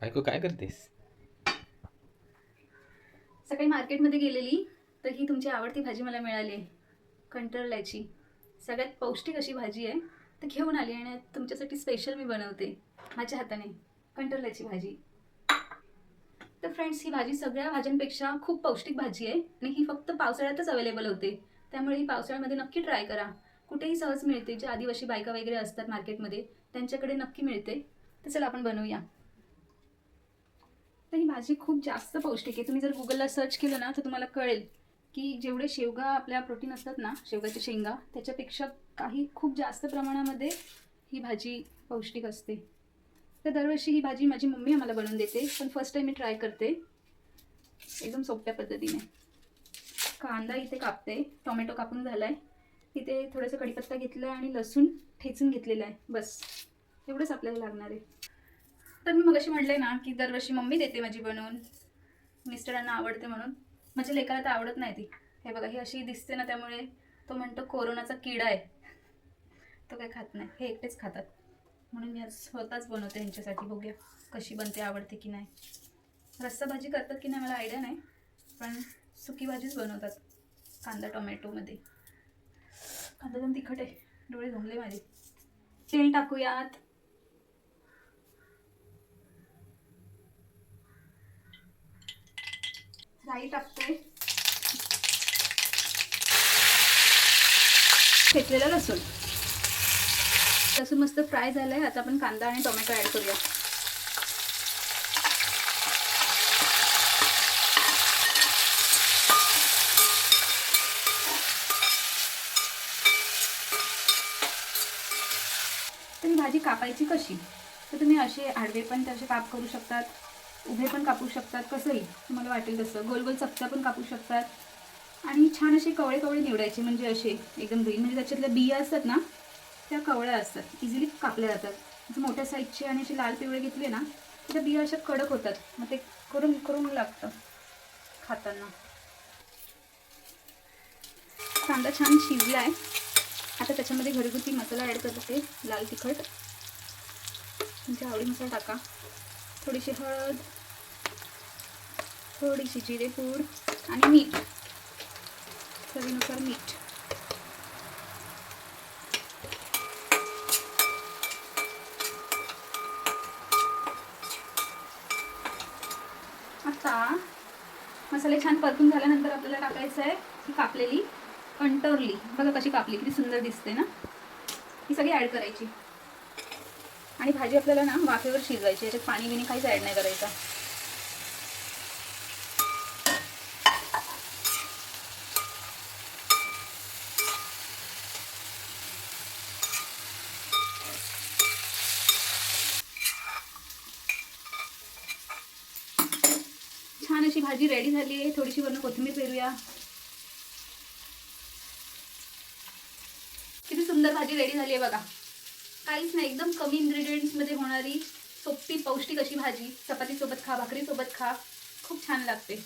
बायको काय करतेस? सकाळी मार्केटमध्ये गेलेली तर ही तुमची आवडती भाजी मला मिळाली आहे, कंटरल्याची. सगळ्यात पौष्टिक अशी भाजी आहे. तर घेऊन आली आणि तुमच्यासाठी स्पेशल मी बनवते माझ्या हाताने कंटरल्याची भाजी. तर फ्रेंड्स, ही भाजी सगळ्या भाज्यांपेक्षा खूप पौष्टिक भाजी आहे आणि ही फक्त पावसाळ्यातच अवेलेबल होते. त्यामुळे ही पावसाळ्यामध्ये नक्की ट्राय करा. कुठेही सहज मिळते. जे आदिवासी बायका वगैरे असतात मार्केटमध्ये त्यांच्याकडे नक्की मिळते. तर चला आपण बनवूया. तर ही भाजी खूप जास्त पौष्टिक आहे. तुम्ही जर गुगलला सर्च केलं ना तर तुम्हाला कळेल की जेवढे शेवगा आपल्या प्रोटीन असतात ना, शेवगाच्या शेंगा, त्याच्यापेक्षा काही खूप जास्त प्रमाणामध्ये ही भाजी पौष्टिक असते. तर दरवर्षी ही भाजी माझी मम्मी आम्हाला बनवून देते, पण फर्स्ट टाइम मी ट्राय करते एकदम सोप्या पद्धतीने. कांदा इथे कापते, टोमॅटो कापून झालाय, इथे थोडंसं कढीपत्ता घेतला आणि लसूण ठेचून घेतलेला आहे. बस एवढंच आपल्याला लागणार आहे. तर मी मगाशी म्हटलंय ना की दरवर्षी मम्मी देते माझी बनवून. मिस्टरांना आवडते म्हणून. माझ्या लेकाला तर आवडत नाही ती. हे बघा, ही अशी दिसते ना, त्यामुळे तो म्हणतो कोरोनाचा किडा आहे, तो काही खात नाही. हे एकटेच खातात, म्हणून मी आज स्वतःच बनवते यांच्यासाठी. बघूया कशी बनते, आवडते की नाही. रस्सा भाजी करतात की नाही मला आयडिया नाही, पण सुकी भाजीच बनवतात कांदा टोमॅटोमध्ये. कांदा पण तिखट आहे, डोळे झोंबले माझे. तेल टाकूयात. राई टाकते, ठेचलेलं लसूण. लसूण मस्त फ्राय झालंय. आता आपण कांदा आणि टोमॅटो ॲड करूया. तर ही भाजी कापायची कशी? तर तुम्ही असे आडवे पण त्याचे काप करू शकतात, उभे पण कापू शकतात, कसंही तुम्हाला वाटेल तसं. गोल गोल चपट्या पण कापू शकतात. आणि छान असे कवळे कवळे निवडायचे, म्हणजे असे एकदम ग्रीन, म्हणजे त्याच्यातल्या बिया असतात ना त्या कवळ्या असतात, इझिली कापल्या जातात. जर मोठ्या साईजचे आणि असे लाल पिवळे घेतले ना तर त्या बिया अशा कडक होतात, मग ते करून करून लागतं खाताना. कांदा छान शिजला आहे. आता त्याच्यामध्ये घरगुती मसाला ॲड करते. लाल तिखट, तुमच्या आवडीनुसार टाका. थोडीशी हळद, थोडीशी जिरेपूड आणि मीठ, चवीनुसार मीठ. आता मसाले छान परतून झाल्यानंतर आपल्याला टाकायचं आहे ही कापलेली कंटोरली. बघा कशी कापली, किती सुंदर दिसते ना. ही सगळी ॲड करायची आणि भाजी आपल्याला ना वाफेवर शिजवायची. याच्यात पाणी बिणी काहीच ॲड नाही करायचं. छान अशी भाजी रेडी झाली आहे. थोडीशी वरून कोथिंबीर पेरूया. किती सुंदर भाजी रेडी झाली आहे बघा. काहीच नाही, एकदम कमी इंग्रेडियंट्समध्ये होणारी सोपी पौष्टिक अशी भाजी. चपातीसोबत खा, भाकरीसोबत खा, खूप छान लागते.